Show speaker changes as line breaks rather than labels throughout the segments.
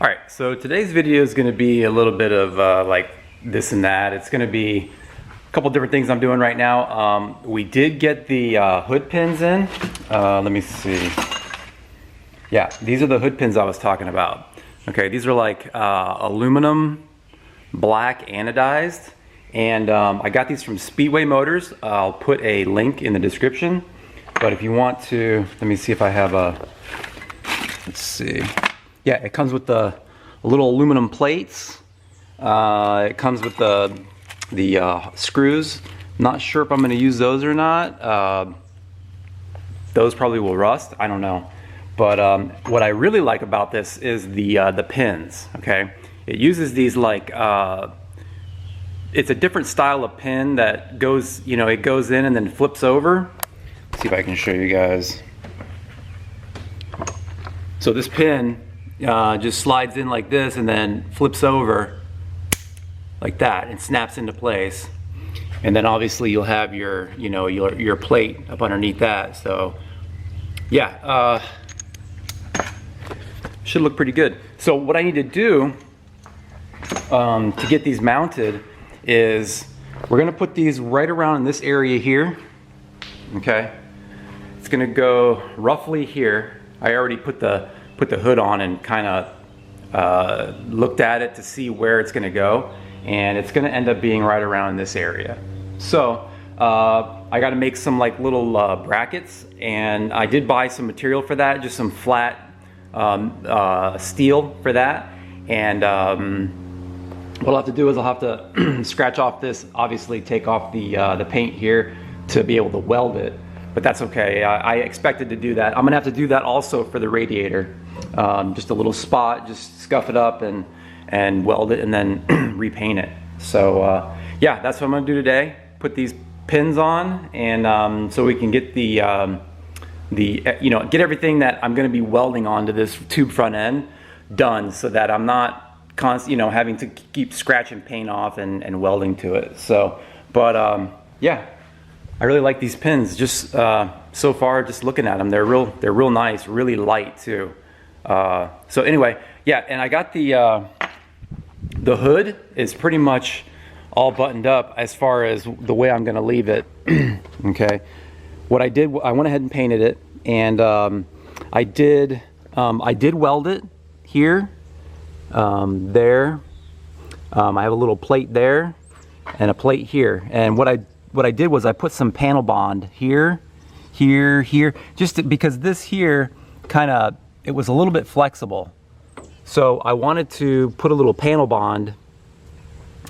All right, so today's video is going to be a little bit of like this and that. It's going to be a couple different things I'm doing right now. We did get the hood pins in. Let me see. Yeah, these are the hood pins I was talking about. Okay, these are like aluminum black anodized, and I got these from Speedway Motors. I'll put a link in the description, but if you want to, let me see if I have a, let's see. Yeah, it comes with the little aluminum plates. It comes with the screws. Not sure if I'm going to use those or not. Those probably will rust. I don't know. But what I really like about this is the pins. Okay, it uses these like it's a different style of pin that goes, you know, it goes in and then flips over. Let's see if I can show you guys. So this pin just slides in like this and then flips over like that and snaps into place. And then obviously you'll have your, you know, your plate up underneath that. So yeah, should look pretty good. So what I need to do to get these mounted is we're gonna put these right around in this area here. Okay, it's gonna go roughly here. I already put the hood on and kind of looked at it to see where it's going to go, and it's going to end up being right around this area. So I got to make some like little brackets, and I did buy some material for that, just some flat steel for that. And what I'll have to do is I'll have to scratch off this, obviously take off the paint here to be able to weld it. But that's okay. I expected to do that. I'm gonna have to do that also for the radiator. Just a little spot, just scuff it up and weld it and then repaint it. So yeah, that's what I'm gonna do today. Put these pins on, and so we can get the you know, get everything that I'm gonna be welding onto this tube front end done, so that I'm not you know, having to keep scratching paint off and welding to it. So, but yeah. I really like these pins. Just so far, just looking at them, they're real nice, really light too. So anyway, yeah, and I got the hood is pretty much all buttoned up as far as the way I'm going to leave it. Okay, what I did, I went ahead and painted it, and I did weld it here, there. I have a little plate there and a plate here, and what I did was I put some panel bond here, just because this here kind of, it was a little bit flexible. So I wanted to put a little panel bond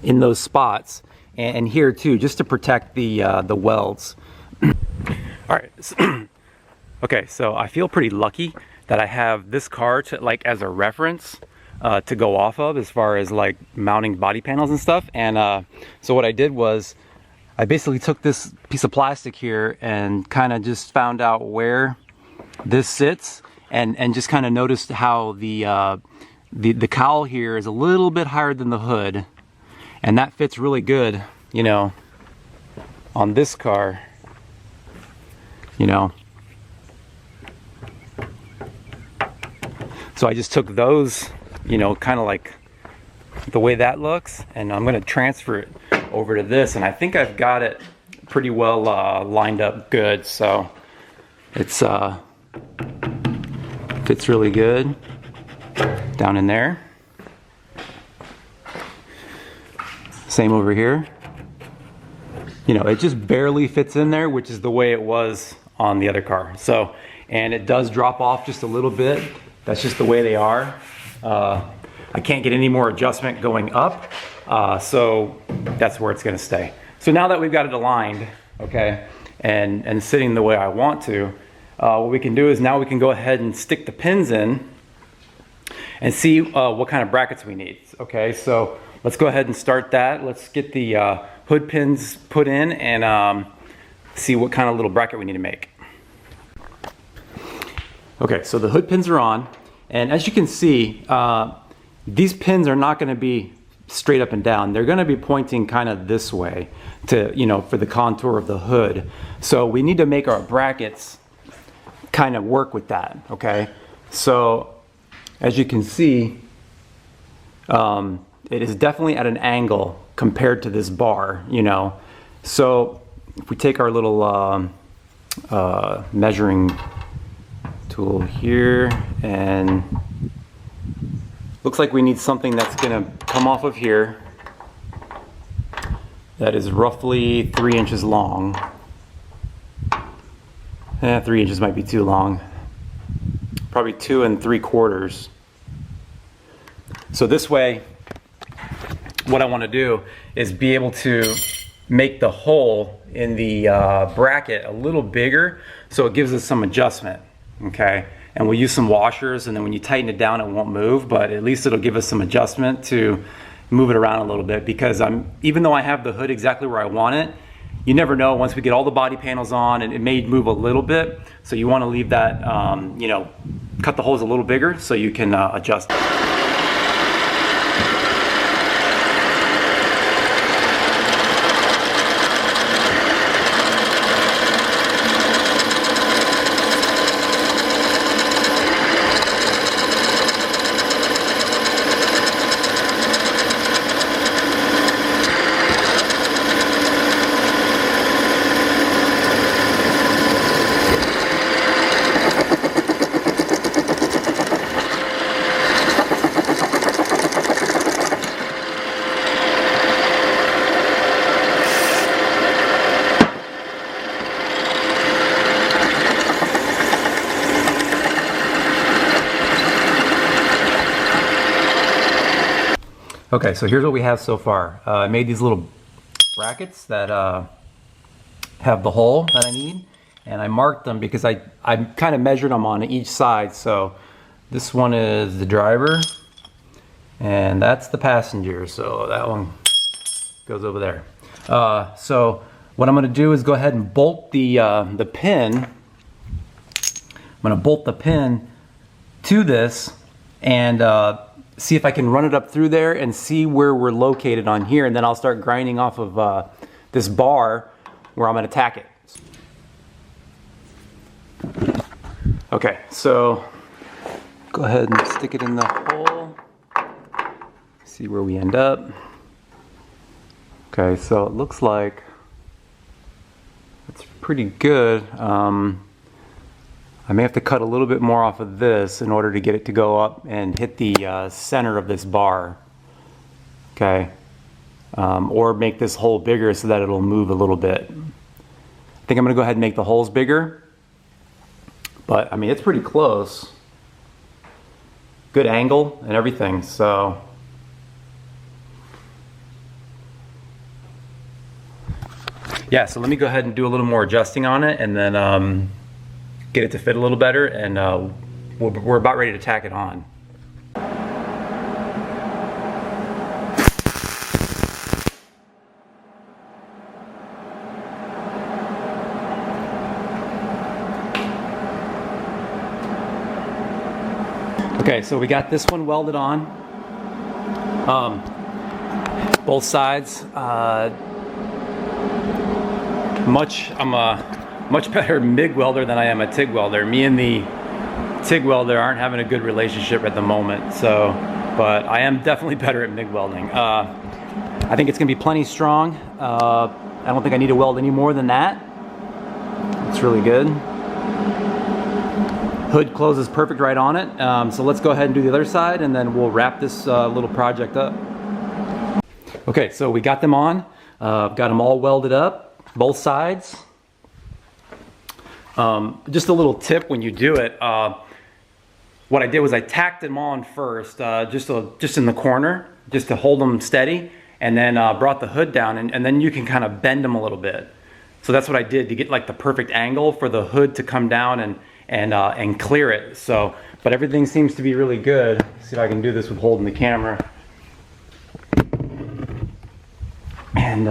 in those spots, and here too, just to protect the welds. All right. Okay, so I feel pretty lucky that I have this car to, like, as a reference to go off of as far as like mounting body panels and stuff. And so what I did was, I basically took this piece of plastic here and kind of just found out where this sits, and just kind of noticed how the cowl here is a little bit higher than the hood, and that fits really good, you know, on this car, you know. So I just took those, you know, kind of like the way that looks, and I'm going to transfer it over to this, and I think I've got it pretty well lined up good. So it's fits really good down in there. Same over here. You know, it just barely fits in there, which is the way it was on the other car. So, and it does drop off just a little bit. That's just the way they are. I can't get any more adjustment going up. So that's where it's gonna stay. So now that we've got it aligned, okay, and sitting the way I want to, what we can do is now we can go ahead and stick the pins in and see what kind of brackets we need. Okay, so let's go ahead and start that. Let's get the hood pins put in and see what kind of little bracket we need to make. Okay, so the hood pins are on, and as you can see, these pins are not gonna be straight up and down. They're going to be pointing kind of this way to, you know, for the contour of the hood. So we need to make our brackets kind of work with that. Okay, so as you can see, it is definitely at an angle compared to this bar, you know. So if we take our little measuring tool here, and looks like we need something that's gonna come off of here that is roughly 3 inches long. 3 inches might be too long. Probably 2 3/4. So this way, what I want to do is be able to make the hole in the bracket a little bigger, so it gives us some adjustment, okay? And we'll use some washers, and then when you tighten it down, it won't move, but at least it'll give us some adjustment to move it around a little bit, because even though I have the hood exactly where I want it, you never know, once we get all the body panels on, and it may move a little bit, so you want to leave that, you know, cut the holes a little bigger so you can adjust. Okay, so here's what we have so far. I made these little brackets that have the hole that I need, and I marked them because I kind of measured them on each side. So this one is the driver, and that's the passenger. So that one goes over there. So what I'm going to do is go ahead and bolt the pin. I'm going to bolt the pin to this, and see if I can run it up through there and see where we're located on here, and then I'll start grinding off of this bar where I'm going to tack it. Okay, so go ahead and stick it in the hole, see where we end up. Okay, so it looks like it's pretty good. I may have to cut a little bit more off of this in order to get it to go up and hit the center of this bar. Okay, or make this hole bigger so that it'll move a little bit. I think I'm gonna go ahead and make the holes bigger, but I mean, it's pretty close. Good angle and everything, so. Yeah, so let me go ahead and do a little more adjusting on it, and then get it to fit a little better, and we're about ready to tack it on. Okay, so we got this one welded on. Both sides. I'm a much better MIG welder than I am a TIG welder. Me and the TIG welder aren't having a good relationship at the moment, so, but I am definitely better at MIG welding. I think it's gonna be plenty strong. I don't think I need to weld any more than that. It's really good. Hood closes perfect right on it. So let's go ahead and do the other side, and then we'll wrap this little project up. Okay, so we got them on. Got them all welded up, both sides. Just a little tip when you do it, what I did was I tacked them on first, just in the corner, just to hold them steady, and then brought the hood down, and then you can kind of bend them a little bit. So that's what I did to get like the perfect angle for the hood to come down and clear it. So, but everything seems to be really good. Let's see if I can do this with holding the camera. And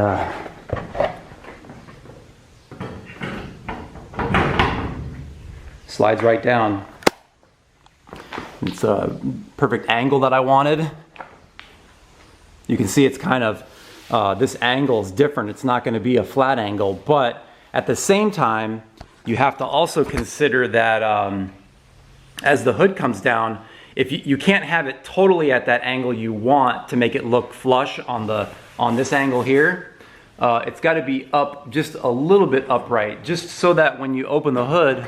slides right down. It's a perfect angle that I wanted. You can see it's kind of, this angle is different. It's not going to be a flat angle, but at the same time, you have to also consider that as the hood comes down, if you can't have it totally at that angle you want to make it look flush on this angle here. It's got to be up just a little bit upright, just so that when you open the hood,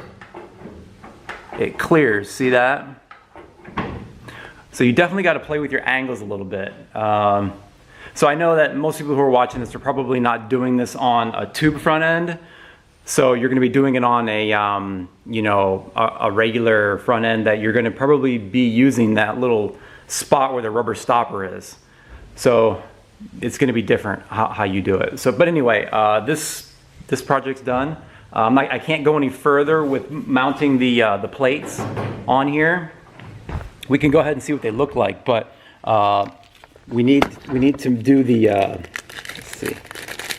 it clears. See that? So you definitely got to play with your angles a little bit. So I know that most people who are watching this are probably not doing this on a tube front end. So you're going to be doing it on a, you know, a regular front end that you're going to probably be using that little spot where the rubber stopper is. So it's going to be different how you do it. So, but anyway, this project's done. I can't go any further with mounting the plates on here. We can go ahead and see what they look like, but we need to do the let's see,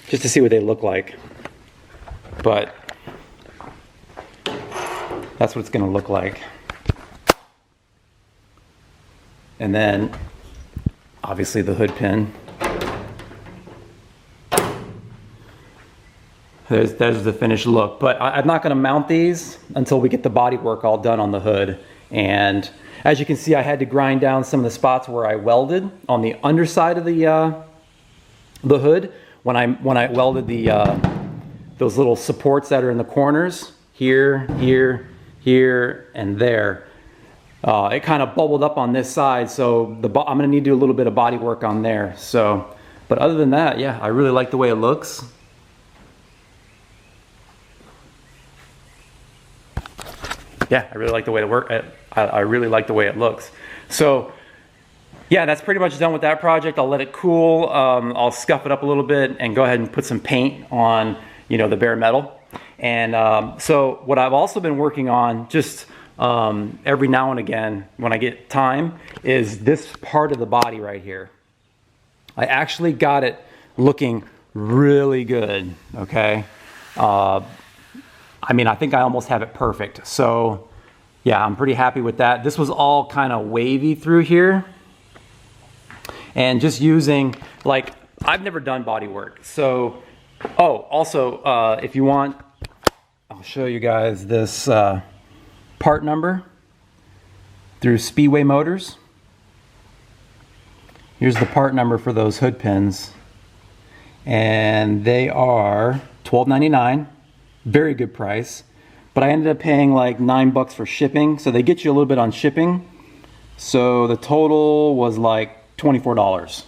just to see what they look like. But that's what it's going to look like. And then obviously the hood pin. There's the finished look. But I'm not going to mount these until we get the bodywork all done on the hood. And as you can see, I had to grind down some of the spots where I welded on the underside of the hood when I welded those little supports that are in the corners, here, here, here, and there. It kind of bubbled up on this side, so I'm gonna need to do a little bit of body work on there. So, but other than that, yeah, I really like the way it looks. Yeah, I really like the way it works. I really like the way it looks. So, yeah, that's pretty much done with that project. I'll let it cool. I'll scuff it up a little bit and go ahead and put some paint on, you know, the bare metal. And so what I've also been working on just every now and again when I get time is this part of the body right here. I actually got it looking really good, okay? I mean, I think I almost have it perfect. So yeah, I'm pretty happy with that. This was all kind of wavy through here. And just using, like, I've never done body work. So, oh, also, if you want, I'll show you guys this part number through Speedway Motors. Here's the part number for those hood pins. And they are $12.99, very good price. But I ended up paying like $9 for shipping. So they get you a little bit on shipping. So the total was like $24.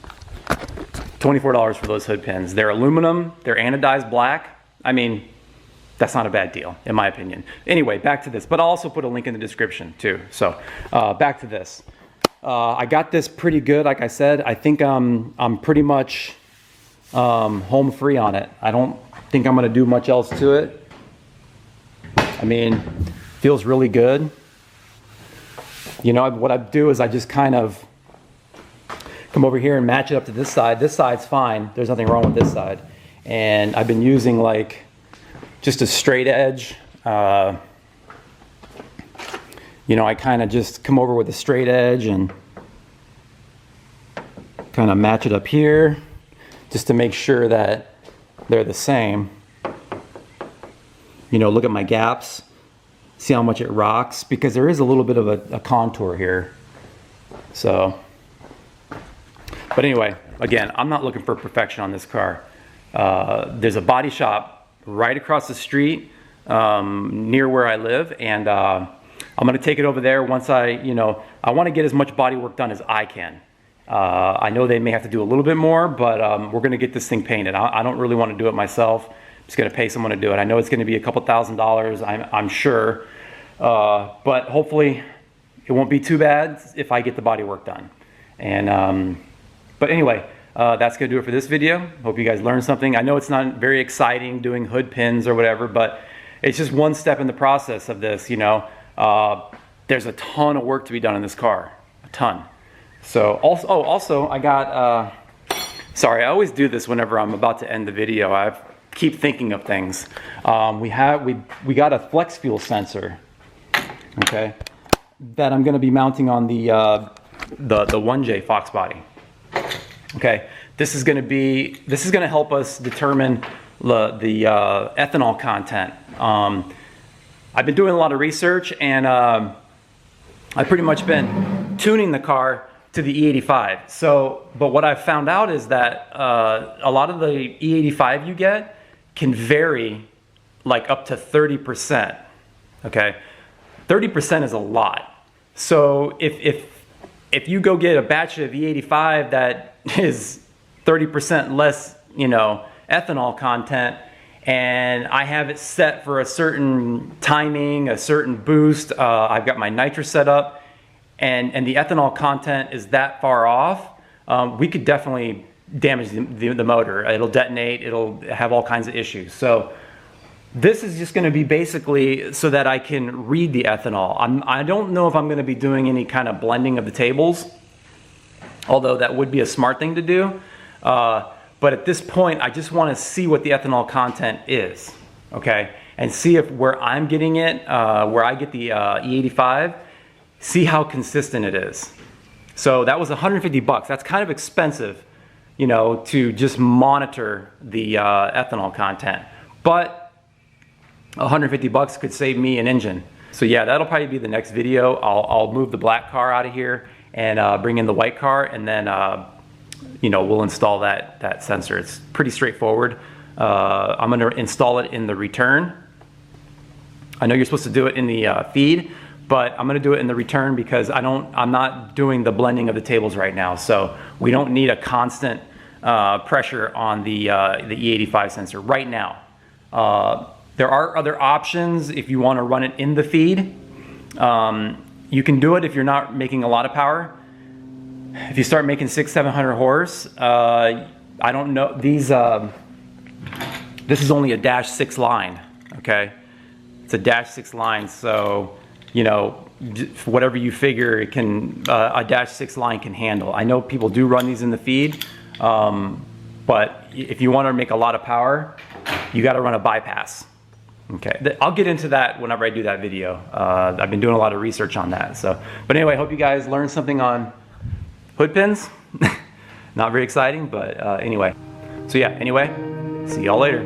$24 for those hood pins. They're aluminum, they're anodized black. I mean, that's not a bad deal, in my opinion. Anyway, back to this. But I'll also put a link in the description too. So back to this. I got this pretty good, like I said. I think I'm pretty much home free on it. I don't think I'm gonna do much else to it. I mean, feels really good. You know, what I do is I just kind of come over here and match it up to this side. This side's fine. There's nothing wrong with this side. And I've been using like just a straight edge. You know, I kind of just come over with a straight edge and kind of match it up here just to make sure that they're the same. You know, look at my gaps. See how much it rocks? Because there is a little bit of a contour here. So, but anyway, again, I'm not looking for perfection on this car. There's a body shop right across the street near where I live, and I'm gonna take it over there once I want to get as much body work done as I can. I know they may have to do a little bit more, but we're gonna get this thing painted. I don't really want to do it myself. I'm just gonna pay someone to do it. I know it's gonna be a couple $1,000s, I'm sure, but hopefully it won't be too bad if I get the body work done. And but anyway, that's gonna do it for this video. Hope you guys learned something. I know it's not very exciting doing hood pins or whatever, but it's just one step in the process of this. You know, there's a ton of work to be done in this car, a ton. So also I got sorry, I always do this whenever I'm about to end the video. I keep thinking of things. We got a flex fuel sensor, okay, that I'm going to be mounting on the 1J Foxbody. Okay, this is going to help us determine the ethanol content. I've been doing a lot of research, and I've pretty much been tuning the car to the E85. So, but what I've found out is that a lot of the E85 you get can vary like up to 30%, okay? 30% is a lot. So if you go get a batch of E85 that is 30% less, you know, ethanol content, and I have it set for a certain timing, a certain boost, I've got my nitrous set up, and the ethanol content is that far off, we could definitely damage the motor. It'll detonate, it'll have all kinds of issues. So this is just going to be basically so that I can read the ethanol. I don't know if I'm going to be doing any kind of blending of the tables, although that would be a smart thing to do. But at this point, I just want to see what the ethanol content is, okay? And see if where I'm getting it, where I get the E85, see how consistent it is. So that was 150 bucks. That's kind of expensive, you know, to just monitor the ethanol content. But 150 bucks could save me an engine. So yeah, that'll probably be the next video. I'll move the black car out of here and bring in the white car, and then you know, we'll install that sensor. It's pretty straightforward. I'm gonna install it in the return. I know you're supposed to do it in the feed, but I'm gonna do it in the return because I'm not doing the blending of the tables right now. So we don't need a constant pressure on the E85 sensor right now. There are other options if you want to run it in the feed. You can do it if you're not making a lot of power. If you start making 600-700 horse, I don't know, this is only a -6 line, okay? It's a -6 line, so, you know, whatever you figure it can, a -6 line can handle. I know people do run these in the feed, but if you want to make a lot of power, you got to run a bypass. Okay, I'll get into that whenever I do that video. I've been doing a lot of research on that. So, but anyway, I hope you guys learned something on hood pins. Not very exciting, but anyway. So yeah, anyway, see y'all later.